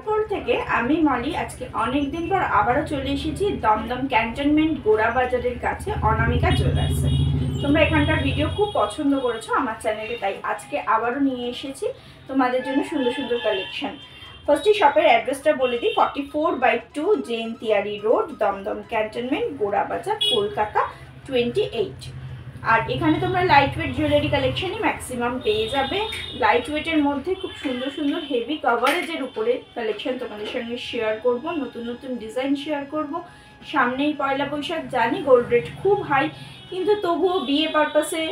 Gold থেকে আমি মলি আজকে অনেক দিন পর আবারও চলে এসেছি দমদম ক্যান্টনমেন্ট গোড়া বাজারের কাছে অনামিকা জুয়েলার্সে। তোমরা এখানকার ভিডিও খুব পছন্দ করেছো আমার চ্যানেলে, তাই আজকে আবারও নিয়ে এসেছি তোমাদের জন্য সুন্দর সুন্দর কালেকশন। ফার্স্টে শপের অ্যাড্রেসটা বলে দিই, 44/2 জেএনটিআরই রোড, দমদম ক্যান্টনমেন্ট গোড়া বাজার, কলকাতা 28। আর এখানে তোমরা লাইট ওয়েট জুয়েলারি কালেকশনই ম্যাক্সিমাম পেয়ে যাবে। লাইট ওয়েটের মধ্যে খুব সুন্দর সুন্দর হেভি কভারেজের উপরে কালেকশন তোমাদের সঙ্গে শেয়ার করব, নতুন নতুন ডিজাইন শেয়ার করব। সামনেই পয়লা বৈশাখ, জানি গোল্ড রেট খুব হাই, কিন্তু তবুও বিয়ে পারপাসে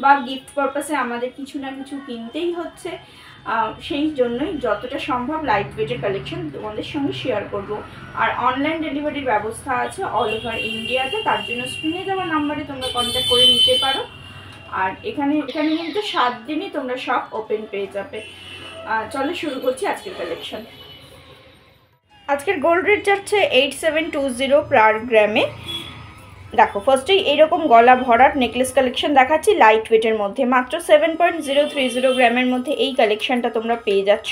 বা গিফট পারপাসে আমাদের কিছু না কিছু কিনতেই হচ্ছে। সেই জন্যই যতটা সম্ভব লাইট ওয়েটের কালেকশন তোমাদের সঙ্গে শেয়ার করব। আর অনলাইন ডেলিভারির ব্যবস্থা আছে অল ওভার ইন্ডিয়াতে, তার জন্য স্ক্রিনে দেওয়া নাম্বারে তোমরা কন্ট্যাক্ট করে নিতে পারো। আর এখানে কিন্তু 7 দিনই তোমরা সব ওপেন পেয়ে যাবে। চলো শুরু করছি আজকের কালেকশন। আজকের গোল্ড রেট যাচ্ছে 8720 পার গ্রামে। দেখো ফার্স্টেই এইরকম গলা ভরাট নেকলেস কালেকশন দেখাচ্ছি লাইট ওয়েটের মধ্যে, মাত্র 7.030 গ্রামের মধ্যে এই কালেকশনটা তোমরা পেয়ে যাচ্ছ।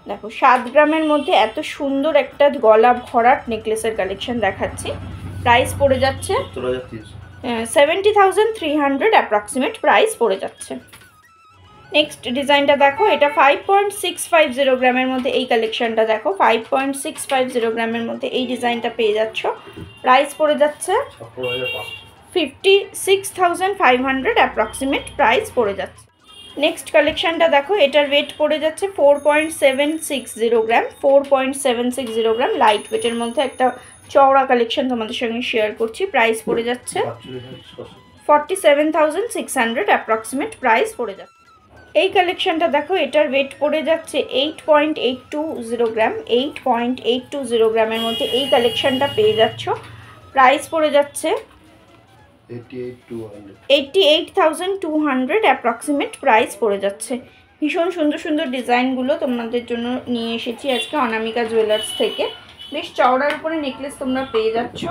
দেখো 7 গ্রামের মধ্যে এত সুন্দর একটা গলা ভরাট নেকলেসের কালেকশন দেখাচ্ছি। প্রাইস পড়ে যাচ্ছে 70,300 অ্যাপ্রক্সিমেট প্রাইস পড়ে যাচ্ছে। নেক্সট ডিজাইনটা দেখো, এটা 5.650 গ্রামের মধ্যে এই কালেকশনটা দেখো, 5.650 গ্রামের মধ্যে এই ডিজাইনটা পেয়ে যাচ্ছ। প্রাইস পড়ে যাচ্ছে 56,500 অ্যাপ্রক্সিমেট প্রাইস পড়ে যাচ্ছে। নেক্সট কালেকশনটা দেখো, এটার ওয়েট পড়ে যাচ্ছে 4.760 গ্রাম, 4.760 গ্রাম লাইট ওয়েটের মধ্যে একটা চওড়া কালেকশন তোমাদের সঙ্গে শেয়ার করছি। প্রাইস পড়ে যাচ্ছে 47,600 অ্যাপ্রক্সিমেট প্রাইস পড়ে যাচ্ছে। এই কালেকশনটা দেখো, এটার ওয়েট পড়ে যাচ্ছে 8.820 গ্রাম, 8.820 গ্রামের মধ্যে এই কালেকশনটা পেয়ে যাচ্ছ। প্রাইস পড়ে যাচ্ছে 88,200 অ্যাপ্রক্সিমেট প্রাইস পড়ে যাচ্ছে। ভীষণ সুন্দর সুন্দর ডিজাইনগুলো তোমাদের জন্য নিয়ে এসেছি আজকে অনামিকা জুয়েলার্স থেকে। বেশ চওড়ার উপরে নেকলেস তোমরা পেয়ে যাচ্ছ।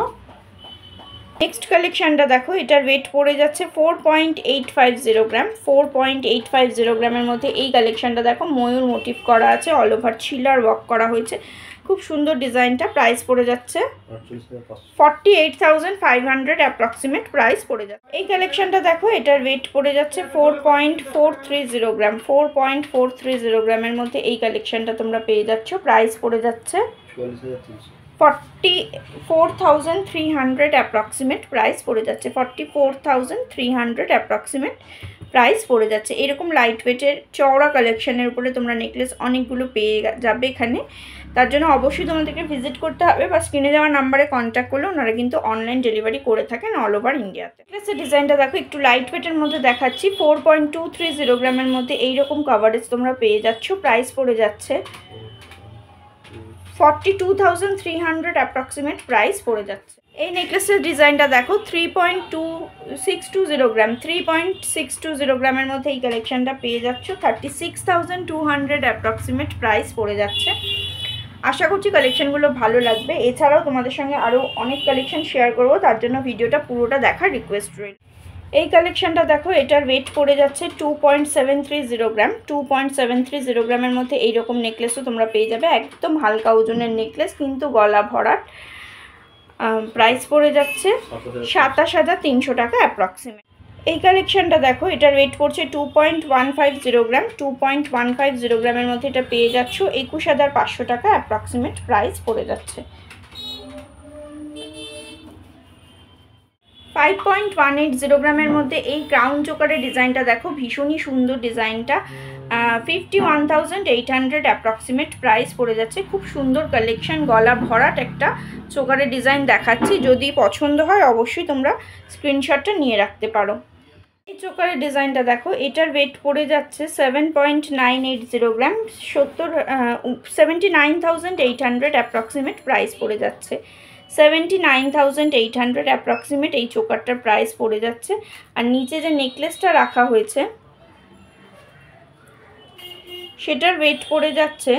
নেক্সট কালেকশনটা দেখো, এটার ওয়েট পড়ে যাচ্ছে 4.850 গ্রাম, 4.850 গ্রামের মধ্যে এই কালেকশনটা দেখো, ময়ূর মোটিভ করা আছে, অল ওভার ছিলার ওয়ার্ক করা হয়েছে, খুব সুন্দর ডিজাইনটা। প্রাইস পড়ে যাচ্ছে 48,500 অ্যাপ্রক্সিমেট প্রাইস পড়ে যাচ্ছে। এই কালেকশনটা দেখো, এটার ওয়েট পড়ে যাচ্ছে 4.430 গ্রাম, 4.430 গ্রামের মধ্যে এই কালেকশনটা তোমরা পেয়ে যাচ্ছ। প্রাইস পড়ে যাচ্ছে 44,300 অ্যাপ্রক্সিমেট প্রাইস পড়ে যাচ্ছে, 44,300 অ্যাপ্রক্সিমেট প্রাইস পড়ে যাচ্ছে। এরকম লাইট ওয়েটের চওড়া কালেকশনের উপরে তোমরা নেকলেস অনেকগুলো পেয়ে যাবে এখানে। তার জন্য অবশ্যই তোমাদেরকে ভিজিট করতে হবে বা স্ক্রিনে দেওয়া নাম্বারে কন্ট্যাক্ট করলে ওনারা কিন্তু অনলাইন ডেলিভারি করে থাকেন অল ওভার ইন্ডিয়াতে। নেকলেসের ডিজাইনটা দেখো, একটু লাইট ওয়েটের মধ্যে দেখাচ্ছি, 4.230 গ্রামের মধ্যে এইরকম কভারেজ তোমরা পেয়ে যাচ্ছ। প্রাইস পড়ে যাচ্ছে 42,300 অ্যাপ্রক্সিমেট প্রাইস পড়ে যাচ্ছে। এই নেকলেসের ডিজাইনটা দেখো, 3.620 গ্রাম, 3.620 গ্রামের মধ্যে এই কালেকশনটা পেয়ে যাচ্ছ। 36,200 অ্যাপ্রক্সিমেট প্রাইস পড়ে যাচ্ছে। আশা করছি কালেকশনগুলো ভালো লাগবে। এছাড়াও তোমাদের সঙ্গে আরও অনেক কালেকশন শেয়ার করবো, তার জন্য ভিডিওটা পুরোটা দেখার রিকোয়েস্ট রইল। এই কালেকশনটা দেখো, এটার ওয়েট পড়ে যাচ্ছে 2.730 গ্রাম, 2.730 গ্রামের মধ্যে এইরকম নেকলেসও তোমরা পেয়ে যাবে। একদম হালকা ওজনের নেকলেস কিন্তু গলা ভরাট। প্রাইস পড়ে যাচ্ছে 27,300 টাকা অ্যাপ্রক্সিমেট। এই কালেকশনটা দেখো, এটার ওয়েট পড়ছে 2.150 গ্রাম, 2.150 গ্রামের মধ্যে এটা পেয়ে যাচ্ছ। 21,500 টাকা অ্যাপ্রক্সিমেট প্রাইস পড়ে যাচ্ছে। 5.180 গ্রামের মধ্যে এই ক্রাউন চোকারের ডিজাইনটা দেখো, ভীষণই সুন্দর ডিজাইনটা। 51,800 অ্যাপ্রক্সিমেট প্রাইস পড়ে যাচ্ছে। খুব সুন্দর কালেকশন, গলা ভরাট একটা চোকারের ডিজাইন দেখাচ্ছি। যদি পছন্দ হয় অবশ্যই তোমরা স্ক্রিনশটটা নিয়ে রাখতে পারো। এই চোকারের ডিজাইনটা দেখো, এটার ওয়েট পড়ে যাচ্ছে 7.980 গ্রাম, 79,800 অ্যাপ্রক্সিমেট প্রাইস পড়ে যাচ্ছে। 79,800 অ্যাপ্রক্সিমেট এই চোকারটার প্রাইস পড়ে যাচ্ছে। আর নিচে যে নেকলেসটা রাখা হয়েছে সেটার ওয়েট পড়ে যাচ্ছে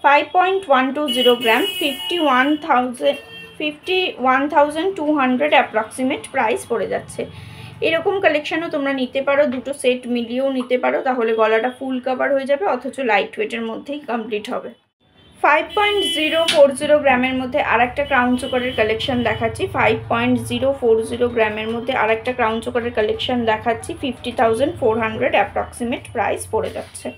5.120 গ্রাম, 51,200 অ্যাপ্রক্সিমেট প্রাইস পড়ে যাচ্ছে। এরকম কালেকশনও তোমরা নিতে পারো, দুটো সেট মিলিয়েও নিতে পারো, তাহলে গলাটা ফুল কভার হয়ে যাবে অথচ লাইট ওয়েটের মধ্যেই কমপ্লিট হবে। 5.040 গ্রামের মধ্যে আরেকটা ক্রাউন চোকারের কালেকশন দেখাচ্ছি। 5.040 গ্রামের মধ্যে আরেকটা ক্রাউন চোকারের কালেকশন দেখাচ্ছি। 50,400 অ্যাপ্রক্সিমেট প্রাইস পড়ে যাচ্ছে।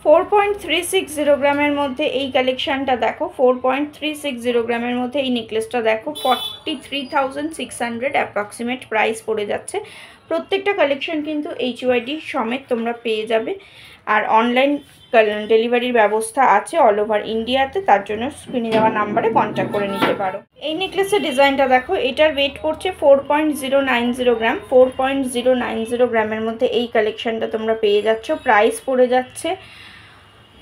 4.360 গ্রামের মধ্যে এই কালেকশনটা দেখো। 4.360 গ্রামের মধ্যে এই নেকলেসটা দেখো। 43,600 অ্যাপ্রক্সিমেট প্রাইস পড়ে যাচ্ছে। প্রত্যেকটা কালেকশন কিন্তু HYD সমেত তোমরা পেয়ে যাবে। আর অনলাইন ডেলিভারির ব্যবস্থা আছে অল ওভার ইন্ডিয়াতে, তার জন্য স্ক্রিনে দেওয়া নাম্বারে কন্ট্যাক্ট করে নিতে পারো। এই নেকলেসের ডিজাইনটা দেখো, এটার ওয়েট পড়ছে 4.090 গ্রাম। 4.090 গ্রামের মধ্যে এই কালেকশনটা তোমরা পেয়ে যাচ্ছ। প্রাইস পড়ে যাচ্ছে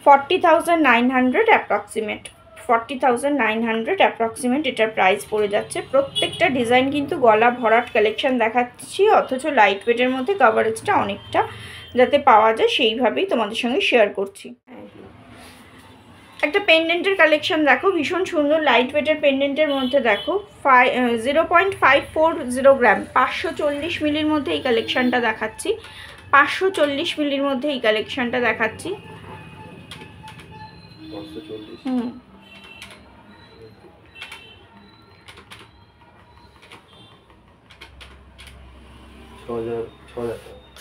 40,900 অ্যাপ্রক্সিমেট। 40,900 অ্যাপ্রক্সিমেট এটার প্রাইস পড়ে যাচ্ছে। প্রত্যেকটা ডিজাইন কিন্তু গলা ভরাট কালেকশন দেখাচ্ছি, অথচ লাইট ওয়েটের মধ্যে কভারেজটা অনেকটা যাতে পাওয়া যায় সেইভাবেই তোমাদের সঙ্গে শেয়ার করছি। একটা পেন্ডেন্টের কালেকশন দেখো, ভীষণ সুন্দর লাইট ওয়েটের পেন্ডেন্টের মধ্যে দেখো। 0.540 গ্রাম, 540 মিলির মধ্যে এই কালেকশনটা দেখাচ্ছি। 540 মিলির মধ্যে এই কালেকশনটা দেখাচ্ছি। হুম,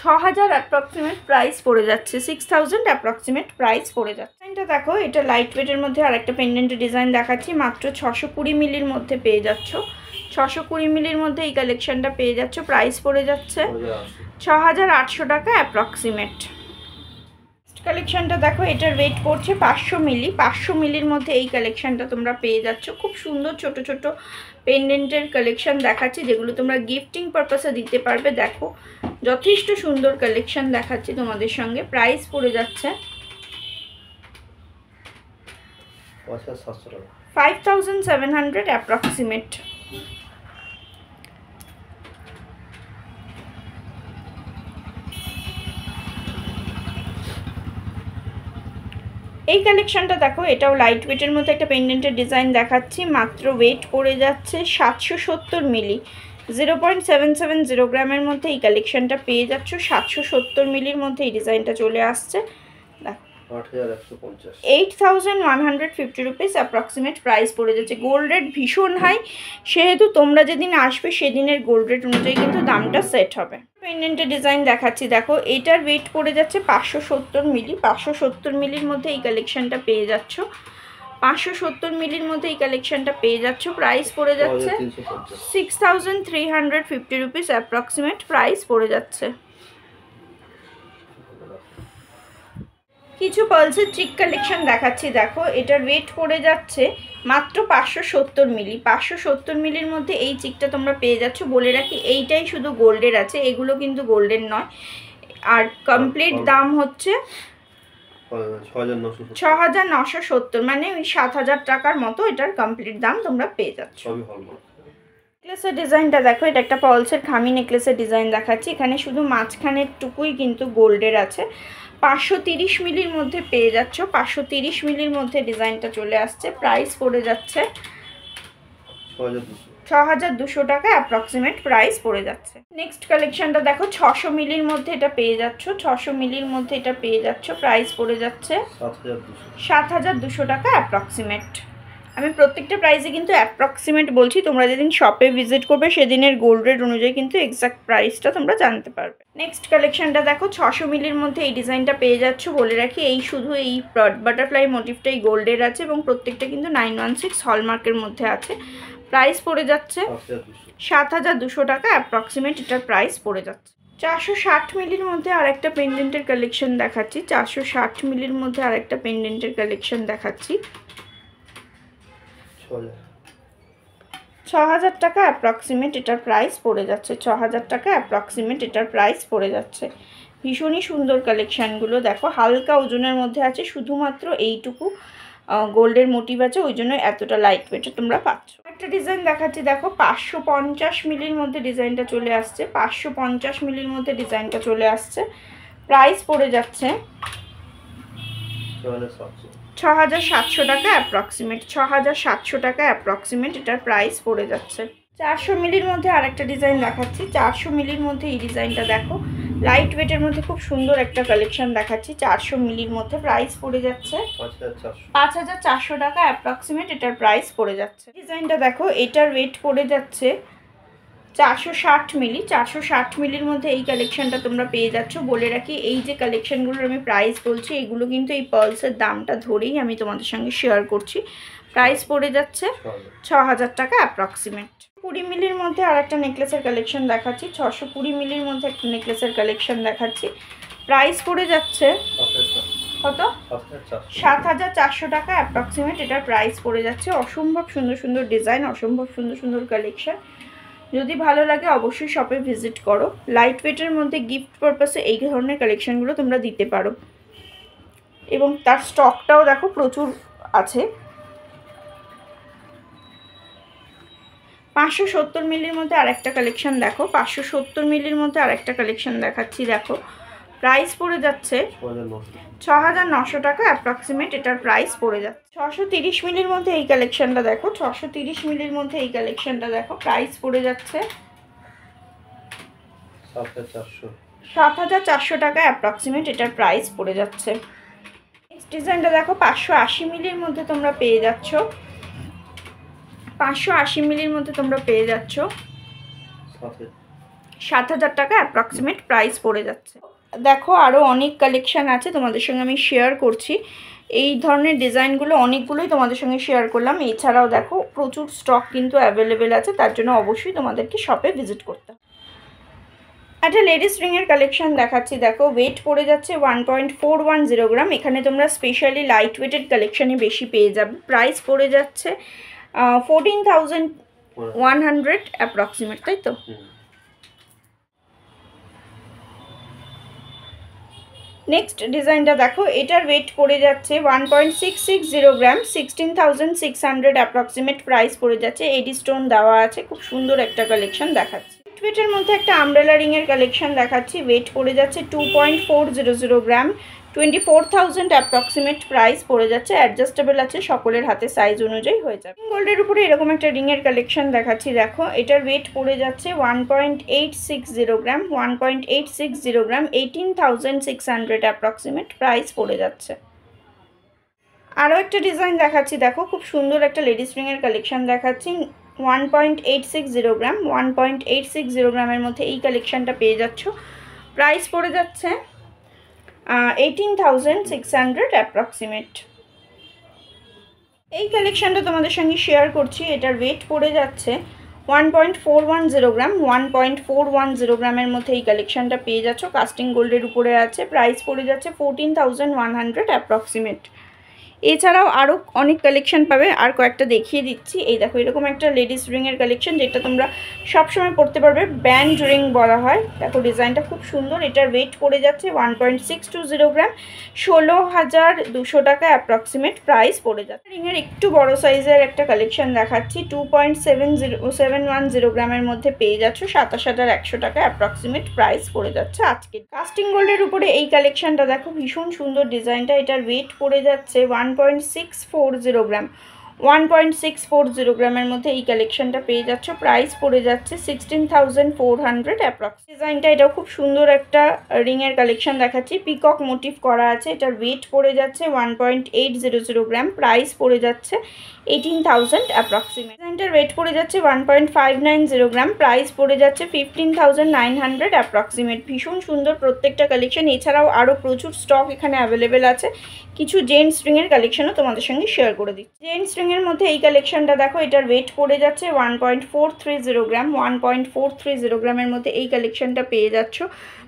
6,000 অ্যাপ্রক্সিমেট প্রাইস পড়ে যাচ্ছে। 6,000 অ্যাপ্রক্সিমেট প্রাইস পড়ে যাচ্ছে। এটা দেখো, এটা লাইট ওয়েটের মধ্যে আরেকটা পেন্ডেন্টের ডিজাইন দেখাচ্ছি। মাত্র 620 মিলির মধ্যে পেয়ে যাচ্ছ। 620 মিলির মধ্যে এই কালেকশনটা পেয়ে যাচ্ছ। প্রাইস পড়ে যাচ্ছে 6,800 টাকা অ্যাপ্রক্সিমেট। কালেকশনটা দেখো, এটার ওয়েট পড়ছে 500 মিলি। 500 মিলির মধ্যে এই কালেকশনটা তোমরা পেয়ে যাচ্ছ। খুব সুন্দর ছোট ছোট পেন্ডেন্টের কালেকশন দেখাচ্ছি, যেগুলো তোমরা গিফটিং পারপাসে দিতে পারবে। দেখো যথেষ্ট সুন্দর কালেকশন দেখাচ্ছি তোমাদের সঙ্গে। প্রাইস পড়ে যাচ্ছে 5,700 অ্যাপ্রক্সিমেট। এই কালেকশনটা দেখো, এটাও লাইট ওয়েটের মধ্যে একটা পেন্ডেন্টের ডিজাইন দেখাচ্ছি। মাত্র ওয়েট পড়ে যাচ্ছে 770 মিলি। 0.770 গ্রামের মধ্যে এই কালেকশনটা পেয়ে যাচ্ছ। 770 মিলির মধ্যে এই ডিজাইনটা চলে আসছে। 8,150 রুপিস অ্যাপ্রক্সিমেট প্রাইস পড়ে যাচ্ছে। গোল্ড রেট ভীষণ হাই, সেহেতু তোমরা যেদিন আসবে সেদিনের গোল্ড রেট অনুযায়ী কিন্তু দামটা সেট হবে। পেন্ডেন্টের ডিজাইন দেখাচ্ছি দেখো, এটার ওয়েট পড়ে যাচ্ছে 570 মিলি। 570 মিলির মধ্যে এই কালেকশনটা পেয়ে যাচ্ছ। 570 মিলির মধ্যে এই কালেকশনটা পেয়ে যাচ্ছ। প্রাইস পড়ে যাচ্ছে 6,350 রুপিস অ্যাপ্রক্সিমেট প্রাইস পড়ে যাচ্ছে। কিছু পার্লসের চিক কালেকশন দেখাচ্ছি দেখো, এটার ওয়েট পড়ে যাচ্ছে মাত্র 570 মিলি। 570 মিলির মধ্যে এই চিকটা তোমরা পেয়ে যাচ্ছ। বলে রাখি, এইটাই শুধু গোল্ডের আছে, এগুলো কিন্তু গোল্ডের নয়। আর কমপ্লিট দাম হচ্ছে 6,970, মানে ওই 7,000 টাকার মতো এটার কমপ্লিট দাম তোমরা পেয়ে যাচ্ছ। নেকলেসের ডিজাইনটা দেখো, এটা একটা পার্লসের খামি নেকলেসের ডিজাইন দেখাচ্ছি। এখানে শুধু মাঝখানের টুকুই কিন্তু গোল্ডের আছে। 530 মিলির মধ্যে পেয়ে যাচ্ছ। 530 মিলির মধ্যে ডিজাইনটা চলে আসছে। প্রাইস পড়ে যাচ্ছে 6,200 টাকা অ্যাপ্রক্সিমেট প্রাইস পড়ে যাচ্ছে। নেক্সট কালেকশনটা দেখো, 600 মিলির মধ্যে এটা পেয়ে যাচ্ছ। 600 মিলির মধ্যে এটা পেয়ে যাচ্ছ। প্রাইস পড়ে যাচ্ছে 7,200 টাকা অ্যাপ্রক্সিমেট। আমি প্রত্যেকটা প্রাইসে কিন্তু অ্যাপ্রক্সিমেট বলছি, তোমরা যেদিন শপে ভিজিট করবে সেদিনের গোল্ড রেট অনুযায়ী কিন্তু এক্সাক্ট প্রাইসটা তোমরা জানতে পারবে। নেক্সট কালেকশনটা দেখো, 600 মিলির মধ্যে এই ডিজাইনটা পেয়ে যাচ্ছ। বলে রাখি, এই শুধু এই বাটারফ্লাই মোটিভটাই গোল্ডের আছে এবং প্রত্যেকটা কিন্তু 916 হলমার্কের মধ্যে আছে। প্রাইস পড়ে যাচ্ছে 7,200 টাকা অ্যাপ্রক্সিমেট এটার প্রাইস পড়ে যাচ্ছে। 460 মিলির মধ্যে আরেকটা পেন্ডেন্টের কালেকশন দেখাচ্ছি। 460 মিলির মধ্যে আরেকটা পেন্ডেন্টের কালেকশন দেখাচ্ছি। 6,000 টাকা অ্যাপ্রক্সিমেট এটার প্রাইস পড়ে যাচ্ছে। 6,000 টাকা অ্যাপ্রক্সিমেট এটার প্রাইস পড়ে যাচ্ছে। ভীষণই সুন্দর কালেকশানগুলো দেখো, হালকা ওজনের মধ্যে আছে। শুধুমাত্র এইটুকু গোল্ডের মোটিভ আছে, ওই জন্য এতটা লাইট ওয়েটে তোমরা পাচ্ছ। একটা ডিজাইন দেখাচ্ছি দেখো, 550 মিলির মধ্যে ডিজাইনটা চলে আসছে। 550 মিলির মধ্যে ডিজাইনটা চলে আসছে। প্রাইস পড়ে যাচ্ছে 6,700 টাকা অ্যাপ্রক্সিমেট। 6,700 টাকা অ্যাপ্রক্সিমেট এটার প্রাইস পড়ে যাচ্ছে। 400 মিলির মধ্যে আরেকটা ডিজাইন দেখাচ্ছি। 400 মিলির মধ্যে এই ডিজাইনটা দেখো। লাইট ওয়েটের মধ্যে খুব সুন্দর একটা কালেকশন দেখাচ্ছি 400 মিলির মধ্যে। প্রাইস পড়ে যাচ্ছে 5400 টাকা অ্যাপ্রক্সিমেট এটার প্রাইস পড়ে যাচ্ছে। ডিজাইনটা দেখো, এটার ওয়েট পড়ে যাচ্ছে 460 মিলি। 460 মিলির মধ্যে এই কালেকশনটা তোমরা পেয়ে যাচ্ছ। বলে রাখি, এই যে কালেকশনগুলোর আমি প্রাইস বলছি এগুলো কিন্তু এই পার্লসের দামটা ধরেই আমি তোমাদের সঙ্গে শেয়ার করছি। প্রাইস পড়ে যাচ্ছে 6000 টাকা অ্যাপ্রক্সিমেট। 20 মিলির মধ্যে আর একটা নেকলেসের কালেকশন দেখাচ্ছি। 620 মিলির মধ্যে একটা নেকলেসের কালেকশন দেখাচ্ছি। প্রাইস পড়ে যাচ্ছে কত? 7400 টাকা অ্যাপ্রক্সিমেট এটার প্রাইস পড়ে যাচ্ছে। অসম্ভব সুন্দর সুন্দর ডিজাইন, অসম্ভব সুন্দর সুন্দর কালেকশন। যদি ভালো লাগে অবশ্যই শপে ভিজিট করো। লাইট ওয়েটের মধ্যে গিফট পারপাসে এই ধরনের কালেকশনগুলো তোমরা দিতে পারো এবং তার স্টকটাও দেখো প্রচুর আছে। 570 মিলির মধ্যে আরেকটা কালেকশন দেখো। 570 মিলির মধ্যে আরেকটা কালেকশন দেখাচ্ছি। দেখো প্রাইস পড়ে যাচ্ছে 6900 টাকা অ্যাপ্রক্সিমেট এটার প্রাইস পড়ে যাচ্ছে। 630 মিলির মধ্যে এই কালেকশনটা দেখো। 630 মিলির মধ্যে এই কালেকশনটা দেখো। প্রাইস পড়ে যাচ্ছে 7400 টাকা অ্যাপ্রক্সিমেট এটার প্রাইস পড়ে যাচ্ছে। নেক্সট ডিজাইনটা দেখো, 580 মিলির মধ্যে তোমরা পেয়ে যাচ্ছ। 580 মিলির মধ্যে তোমরা পেয়ে যাচ্ছ 7000 টাকা অ্যাপ্রক্সিমেট প্রাইস পড়ে যাচ্ছে। দেখো আরও অনেক কালেকশান আছে তোমাদের সঙ্গে আমি শেয়ার করছি। এই ধরনের ডিজাইনগুলো অনেকগুলোই তোমাদের সঙ্গে শেয়ার করলাম। এছাড়াও দেখো প্রচুর স্টক কিন্তু অ্যাভেলেবেল আছে, তার জন্য অবশ্যই তোমাদেরকে শপে ভিজিট করতে হবে। একটা লেডিস রিংয়ের কালেকশন দেখাচ্ছি। দেখো ওয়েট পড়ে যাচ্ছে 1.410 গ্রাম। এখানে তোমরা স্পেশালি লাইট ওয়েটেড কালেকশানে বেশি পেয়ে যাবে। প্রাইস পড়ে যাচ্ছে 14100 অ্যাপ্রক্সিমেট, তাই তো? নেক্সট ডিজাইনটা দেখো, এটার ওয়েট পড়ে যাচ্ছে 1.660 গ্রাম। 16600 অ্যাপ্রক্সিমেট প্রাইস পড়ে যাচ্ছে। এডি স্টোন দেওয়া আছে, খুব সুন্দর একটা কালেকশন দেখাচ্ছি। ওয়েটের মধ্যে একটা আমব্রেলা রিংয়ের কালেকশন দেখাচ্ছি। ওয়েট পড়ে যাচ্ছে 2.400 গ্রাম। 24000 অ্যাপ্রক্সিমেট প্রাইস পড়ে যাচ্ছে। অ্যাডজাস্টেবল আছে, সকলের হাতে সাইজ অনুযায়ী হয়ে যাবে। গোল্ডের উপরে এরকম একটা রিংয়ের কালেকশন দেখাচ্ছি। দেখো এটার ওয়েট পড়ে যাচ্ছে 1.860 গ্রাম। 1.860 গ্রাম 18600 অ্যাপ্রক্সিমেট প্রাইস পড়ে যাচ্ছে। আরও একটা ডিজাইন দেখাচ্ছি। দেখো খুব সুন্দর একটা লেডিস রিংয়ের কালেকশন দেখাচ্ছি। 1.860 গ্রাম। 1.860 গ্রামের মধ্যে এই কালেকশনটা পেয়ে যাচ্ছ। প্রাইস পড়ে যাচ্ছে 18600 অ্যাপ্রক্সিমেট। এই কালেকশনটা তোমাদের সঙ্গে শেয়ার করছি। এটার ওয়েট পড়ে যাচ্ছে 1.410 গ্রাম। 1.410 গ্রামের মধ্যে এই কালেকশনটা পেয়ে যাচ্ছ। কাস্টিং গোল্ডের উপরে আছে। প্রাইস পড়ে যাচ্ছে 14100 অ্যাপ্রক্সিমেট। এছাড়াও আরও অনেক কালেকশন পাবে, আর কয়েকটা দেখিয়ে দিচ্ছি। এই দেখো এরকম একটা লেডিস রিংয়ের কালেকশন, যেটা তোমরা সবসময় পরতে পারবে, ব্যান্ড রিং বলা হয়। দেখো ডিজাইনটা খুব সুন্দর। এটার ওয়েট পড়ে যাচ্ছে 1.620 গ্রাম। 16200 টাকা অ্যাপ্রক্সিমেট প্রাইস পড়ে যাচ্ছে। রিংয়ের একটু বড় সাইজের একটা কালেকশন দেখাচ্ছি। 2.710 গ্রামের মধ্যে পেয়ে যাচ্ছ। 27100 টাকা অ্যাপ্রক্সিমেট প্রাইস পড়ে যাচ্ছে আজকে। কাস্টিং গোল্ডের উপরে এই কালেকশনটা দেখো, ভীষণ সুন্দর ডিজাইনটা। এটার ওয়েট পড়ে যাচ্ছে 1.640 গ্রাম। 1.640 গ্রামের মধ্যে এই কালেকশনটা পেয়ে যাচ্ছ। প্রাইস পড়ে যাচ্ছে 16400 অ্যাপ্রক্স। ডিজাইনটা এটাও খুব সুন্দর একটা রিংয়ের কালেকশন দেখাচ্ছি। পিকক মোটিভ করা আছে। এটার ওয়েট পড়ে যাচ্ছে 1.800 গ্রাম। প্রাইস পড়ে যাচ্ছে 18000 অ্যাপ্রক্সিমেট। ডিজাইনটার ওয়েট পড়ে যাচ্ছে 1.590 গ্রাম। প্রাইস পড়ে যাচ্ছে 15900 অ্যাপ্রক্সিমেট। ভীষণ সুন্দর প্রত্যেকটা কালেকশন। এছাড়াও আরও প্রচুর স্টক এখানে অ্যাভেলেবেল আছে। কিছু জেন্টস রিংয়ের কালেকশনও তোমাদের সঙ্গে শেয়ার করে দিচ্ছি। জেন্টস রিংয়ের মধ্যে এই কালেকশনটা দেখো। এটার ওয়েট পড়ে যাচ্ছে 1.430 গ্রাম। 1.430 গ্রামের মধ্যে এই কালেকশনটা পেয়ে যাচ্ছ।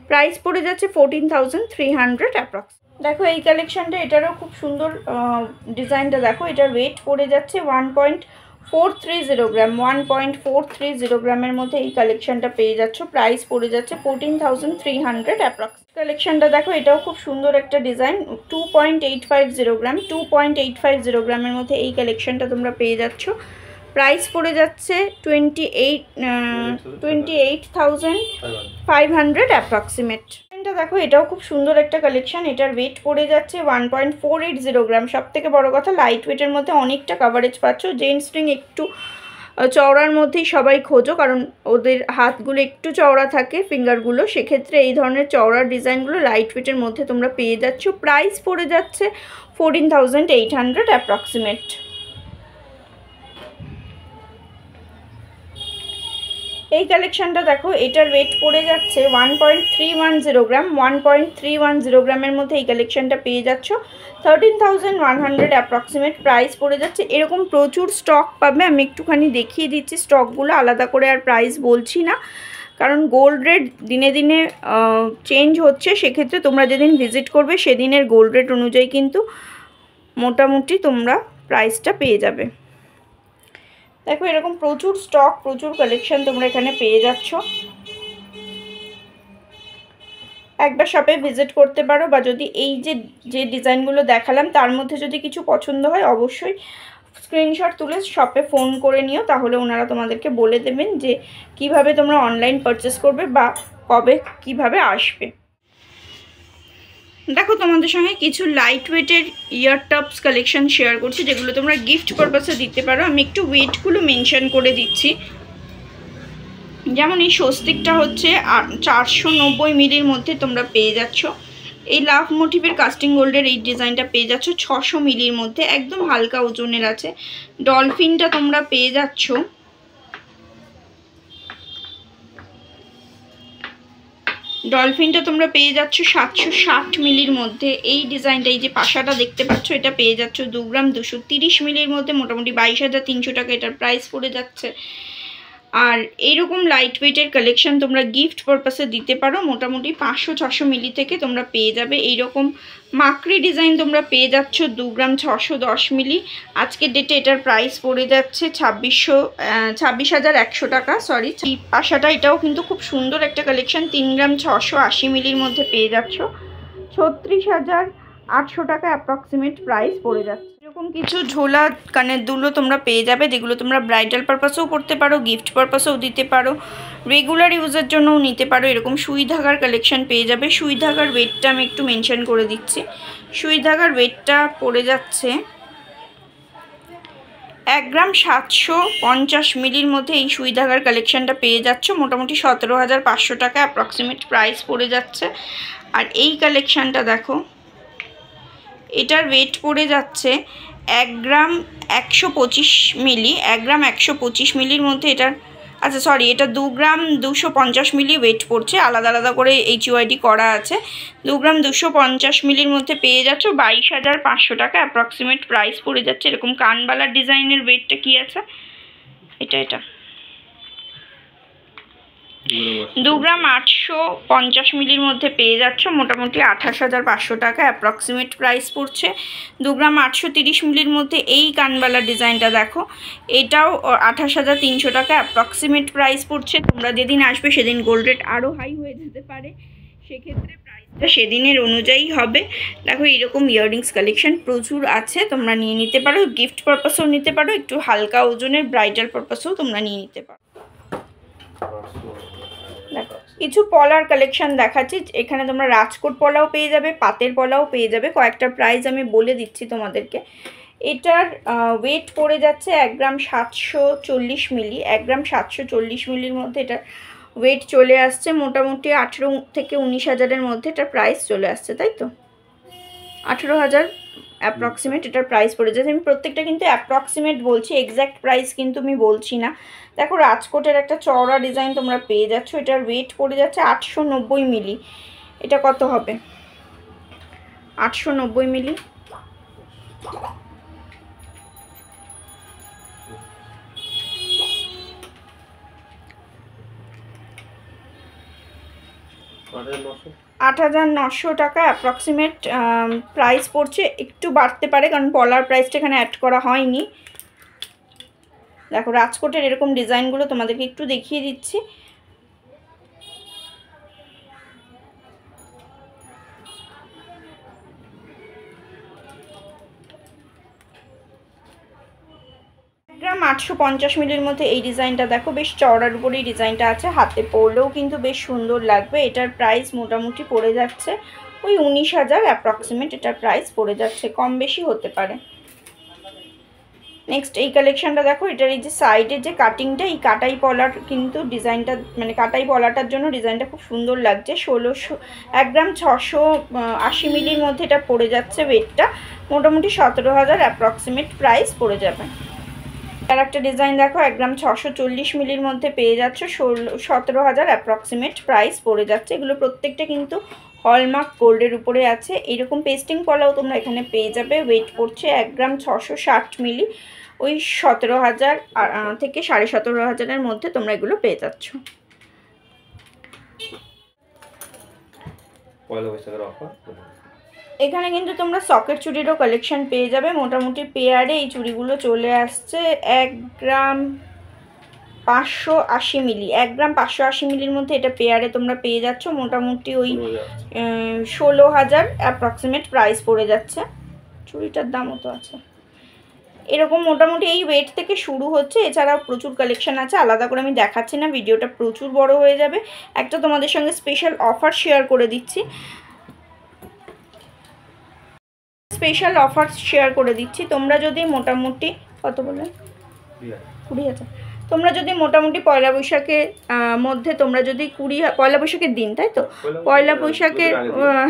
প্রাইস পড়ে যাচ্ছে 14300 অ্যাপ্রক্স। দেখো এই কালেকশনটা, এটারও খুব সুন্দর ডিজাইনটা দেখো। এটার ওয়েট পড়ে যাচ্ছে 1.430 গ্রাম। 1.430 গ্রামের মধ্যে এই কালেকশনটা পেয়ে যাচ্ছ। প্রাইস পড়ে যাচ্ছে 14300 অ্যাপ্রক্স। কালেকশনটা দেখো, এটাও খুব সুন্দর একটা ডিজাইন। 2.850 গ্রাম। 2.850 গ্রামের মধ্যে এই কালেকশনটা তোমরা পেয়ে যাচ্ছ। প্রাইস পড়ে যাচ্ছে 28,500 অ্যাপ্রক্সিমেট। এটা দেখো, এটাও খুব সুন্দর একটা কালেকশন। এটার ওয়েট পড়ে যাচ্ছে 1.480 গ্রাম। সব থেকে বড় কথা, লাইট ওয়েটের মধ্যে অনেকটা কাভারেজ পাচ্ছ। জেন্টস রিং একটু চওড়ার মধ্যেই সবাই খোঁজো, কারণ ওদের হাতগুলো একটু চওড়া থাকে, ফিঙ্গারগুলো, সেক্ষেত্রে এই ধরনের চওড়ার ডিজাইনগুলো লাইট ওয়েটের মধ্যে তোমরা পেয়ে যাচ্ছ। প্রাইস পড়ে যাচ্ছে 14,800 অ্যাপ্রক্সিমেট। এই কালেকশানটা দেখো, এটার ওয়েট পড়ে যাচ্ছে 1.310 গ্রাম। 1.310 গ্রামের মধ্যে এই কালেকশানটা পেয়ে যাচ্ছ 13,100 অ্যাপ্রক্সিমেট প্রাইস পড়ে যাচ্ছে। এরকম প্রচুর স্টক পাবে, আমি একটুখানি দেখিয়ে দিচ্ছি স্টকগুলো, আলাদা করে আর প্রাইস বলছি না, কারণ গোল্ড রেট দিনে দিনে চেঞ্জ হচ্ছে, সেক্ষেত্রে তোমরা যেদিন ভিজিট করবে সেদিনের গোল্ড রেট অনুযায়ী কিন্তু মোটামুটি তোমরা প্রাইসটা পেয়ে যাবে। দেখো এরকম প্রচুর স্টক, প্রচুর কালেকশন তোমরা এখানে পেয়ে যাচ্ছ। একবার শপে ভিজিট করতে পারো, বা যদি এই যে ডিজাইনগুলো দেখালাম তার মধ্যে যদি কিছু পছন্দ হয় অবশ্যই স্ক্রিনশট তুলে শপে ফোন করে নিও, তাহলে ওনারা তোমাদেরকে বলে দেবেন যে কিভাবে তোমরা অনলাইন পারচেস করবে বা কবে কিভাবে আসবে। দেখো তোমাদের সঙ্গে কিছু লাইট ওয়েটের ইয়ার টপস কালেকশন শেয়ার করছি, যেগুলো তোমরা গিফট পারপাসে দিতে পারো। আমি একটু ওয়েটগুলো মেনশন করে দিচ্ছি। যেমন এই স্বস্তিকটা হচ্ছে 490 মিলির মধ্যে তোমরা পেয়ে যাচ্ছ। এই লাভ মোটিভের কাস্টিং গোল্ডের এই ডিজাইনটা পেয়ে যাচ্ছ 600 মিলির মধ্যে, একদম হালকা ওজনের আছে। ডলফিনটা তোমরা পেয়ে যাচ্ছ তোমরা পেয়ে যাচ্ছ 760 মিলির মধ্যে। এই ডিজাইনটা, এই যে পাশাটা দেখতে পাচ্ছ, এটা পেয়ে যাচ্ছ 2 গ্রাম 230 মিলির মধ্যে, মোটামুটি 22,300 টাকা এটার প্রাইস পড়ে যাচ্ছে। আর এইরকম লাইট ওয়েটের কালেকশন তোমরা গিফট পারপাসে দিতে পারো, মোটামুটি 500-600 মিলি থেকে তোমরা পেয়ে যাবে। এইরকম মাকড়ি ডিজাইন তোমরা পেয়ে যাচ্ছ 2 গ্রাম 610 মিলি। আজকের ডেটে এটার প্রাইস পড়ে যাচ্ছে 26,100 টাকা। সরি, পাশাটা এটাও কিন্তু খুব সুন্দর একটা কালেকশন, 3 গ্রাম 680 মিলির মধ্যে পেয়ে যাচ্ছ 36,800 টাকা অ্যাপ্রক্সিমেট প্রাইস পড়ে যাচ্ছে। এরকম কিছু ঝোলা কানের দুলও তোমরা পেয়ে যাবে, যেগুলো তোমরা ব্রাইডাল পারপাসেও পড়তে পারো, গিফট পারপাসেও দিতে পারো, রেগুলার ইউজের জন্যও নিতে পারো। এরকম সুই ধাগার কালেকশন পেয়ে যাবে। সুই ধাগার ওয়েটটা আমি একটু মেনশন করে দিচ্ছি। সুই ধাগার ওয়েটটা পড়ে যাচ্ছে 1 গ্রাম 750 মিলির মধ্যে। এই সুই ধাগার কালেকশানটা পেয়ে যাচ্ছ মোটামুটি 17,500 টাকা অ্যাপ্রক্সিমেট প্রাইস পড়ে যাচ্ছে। আর এই কালেকশানটা দেখো, এটার ওয়েট পড়ে যাচ্ছে 1 গ্রাম 125 মিলি। 1 গ্রাম 125 মিলির মধ্যে এটার, আচ্ছা সরি, এটা 2 গ্রাম 250 মিলি ওয়েট পড়ছে, আলাদা আলাদা করে HUID করা আছে। 2 গ্রাম 250 মিলির মধ্যে পেয়ে যাচ্ছ 22,500 টাকা অ্যাপ্রক্সিমেট প্রাইস পড়ে যাচ্ছে। এরকম কানবালার ডিজাইনের ওয়েটটা কি আছে, এটা 2 গ্রাম 850 মিলির মধ্যে পেয়ে যাচ্ছ, মোটামুটি 28,500 টাকা অ্যাপ্রক্সিমেট প্রাইস পড়ছে। 2 গ্রাম 830 মিলির মধ্যে এই কানবালার ডিজাইনটা দেখো, এটাও 28,300 টাকা অ্যাপ্রক্সিমেট প্রাইস পড়ছে। তোমরা যেদিন আসবে সেদিন গোল্ড রেট আরও হাই হয়ে যেতে পারে, সেক্ষেত্রে প্রাইসটা সেদিনের অনুযায়ী হবে। দেখো এইরকম ইয়াররিংস কালেকশন প্রচুর আছে, তোমরা নিয়ে নিতে পারো, গিফট পারপাসেও নিতে পারো, একটু হালকা ওজনের ব্রাইডাল পারপাসেও তোমরা নিয়ে নিতে পারো। দেখো কিছু পলার কালেকশন দেখাচ্ছি, এখানে তোমরা রাজকোট পলাও পেয়ে যাবে, পাতের পলাও পেয়ে যাবে। কয়েকটা প্রাইস আমি বলে দিচ্ছি তোমাদেরকে। এটার ওয়েট পড়ে যাচ্ছে 1 গ্রাম 740 মিলি। 1 গ্রাম 740 মিলির মধ্যে এটার ওয়েট চলে আসছে, মোটামুটি 18 থেকে 19,000-এর মধ্যে এটার প্রাইস চলে আসছে, তাই তো 18,000 অ্যাপ্রক্সিমেট এটার প্রাইস পড়ে যাচ্ছে। আমি প্রত্যেকটা কিন্তু অ্যাপ্রক্সিমেট বলছি, এক্স্যাক্ট প্রাইস কিন্তু আমি বলছি না। দেখো রাজকোটের একটা চওড়া ডিজাইন তোমরা পেয়ে যাচ্ছ, এটার ওয়েট পড়ে যাচ্ছে 890 মিলি। এটা কত হবে, 890 মিলি। $8,900 টাকা অ্যাপ্রক্সিমেট প্রাইস পড়ছে, একটু বাড়তে পারে কারণ পলার প্রাইসটা এখানে অ্যাড করা হয়নি। দেখো রাজকোটের এরকম ডিজাইনগুলো তোমাদেরকে একটু দেখিয়ে দিচ্ছি। গ্রাম 850 মিলির মধ্যে এই ডিজাইনটা দেখো, বেশ চওড়ার উপরে এই ডিজাইনটা আছে, হাতে পরলেও কিন্তু বেশ সুন্দর লাগবে। এটার প্রাইস মোটামুটি পড়ে যাচ্ছে ওই 19,000 অ্যাপ্রক্সিমেট এটার প্রাইস পড়ে যাচ্ছে, কম বেশি হতে পারে। নেক্সট এই কালেকশানটা দেখো, এটার এই যে সাইডের যে কাটিংটা, এই কাটাই পলার কিন্তু ডিজাইনটা, মানে কাটাই পলাটার জন্য ডিজাইনটা খুব সুন্দর লাগছে। 1 গ্রাম 680 মিলির মধ্যে এটা পড়ে যাচ্ছে। ওয়েটটা মোটামুটি 17,000 অ্যাপ্রক্সিমেট প্রাইস পড়ে যাবে। আর একটা ডিজাইন দেখো, 1 গ্রাম 640 মিলির মধ্যে পেয়ে যাচ্ছে, 17,000 অ্যাপ্রক্সিমেট প্রাইস পড়ে যাচ্ছে। এগুলো প্রত্যেকটা কিন্তু হলমার্ক গোল্ডের উপরে আছে। এরকম পেস্টিং পলাও তোমরা এখানে পেয়ে যাবে। ওয়েট পড়ছে 1 গ্রাম 660 মিলি, ওই 17,000 থেকে 17,500-এর মধ্যে তোমরা এগুলো পেয়ে যাচ্ছ। এখানে কিন্তু তোমরা সকেট চুড়িরও কালেকশন পেয়ে যাবে। মোটামুটি পেয়ারে এই চুড়িগুলো চলে আসছে 1 গ্রাম 580 মিলি, 1 গ্রাম 580 মিলির মধ্যে এটা পেয়ারে তোমরা পেয়ে যাচ্ছ। মোটামুটি ওই 16,000 অ্যাপ্রক্সিমেট প্রাইস পড়ে যাচ্ছে। চুড়িটার দামও তো আছে। এরকম মোটামুটি এই ওয়েট থেকে শুরু হচ্ছে। এছাড়াও প্রচুর কালেকশন আছে, আলাদা করে আমি দেখাচ্ছি না, ভিডিওটা প্রচুর বড় হয়ে যাবে। একটা তোমাদের সঙ্গে স্পেশাল অফার শেয়ার করে দিচ্ছি, তোমরা যদি মোটামুটি কত বলে 20,000, তোমরা যদি মোটামুটি পয়লা বৈশাখের মধ্যে তোমরা যদি পয়লা বৈশাখের দিন, তাই তো, পয়লা বৈশাখের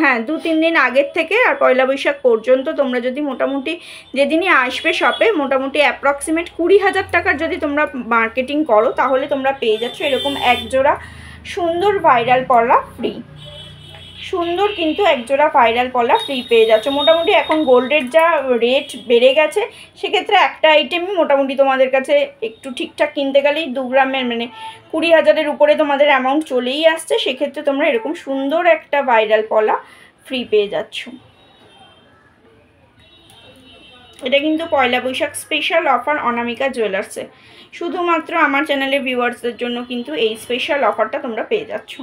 হ্যাঁ 2-3 দিন আগের থেকে আর পয়লা বৈশাখ পর্যন্ত তোমরা যদি মোটামুটি যেদিনই আসবে শপে মোটামুটি অ্যাপ্রক্সিমেট 20,000 টাকার যদি তোমরা মার্কেটিং করো, তাহলে তোমরা পেয়ে যাচ্ছ এরকম একজোড়া সুন্দর ভাইরাল পলা ফ্রি। সুন্দর কিন্তু একজোড়া ভাইরাল পলা ফ্রি পেয়ে যাচ্ছে। মোটামুটি এখন গোল্ডের যা রেট বেড়ে গেছে, সেক্ষেত্রে একটা আইটেমই মোটামুটি তোমাদের কাছে একটু ঠিকঠাক কিনতে গেলেই 2 গ্রামের মানে 20,000-এর উপরে তোমাদের অ্যামাউন্ট চলেই আসছে। সেক্ষেত্রে তোমরা এরকম সুন্দর একটা ভাইরাল পলা ফ্রি পেয়ে যাচ্ছ। এটা কিন্তু পয়লা বৈশাখ স্পেশাল অফার অনামিকা জুয়েলার্সে, শুধুমাত্র আমার চ্যানেলের ভিউয়ার্সদের জন্য কিন্তু এই স্পেশাল অফারটা তোমরা পেয়ে যাচ্ছ।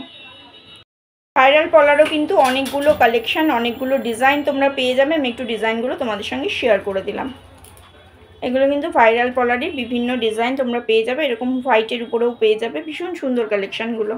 ভাইরাল পলারও কিন্তু অনেকগুলো কালেকশন, অনেকগুলো ডিজাইন তোমরা পেয়ে যাবে। আমি একটু ডিজাইনগুলো তোমাদের সঙ্গে শেয়ার করে দিলাম। এগুলো কিন্তু ভাইরাল পলারই বিভিন্ন ডিজাইন তোমরা পেয়ে যাবে। এরকম হোয়াইটের উপরেও পেয়ে যাবে, ভীষণ সুন্দর কালেকশানগুলো।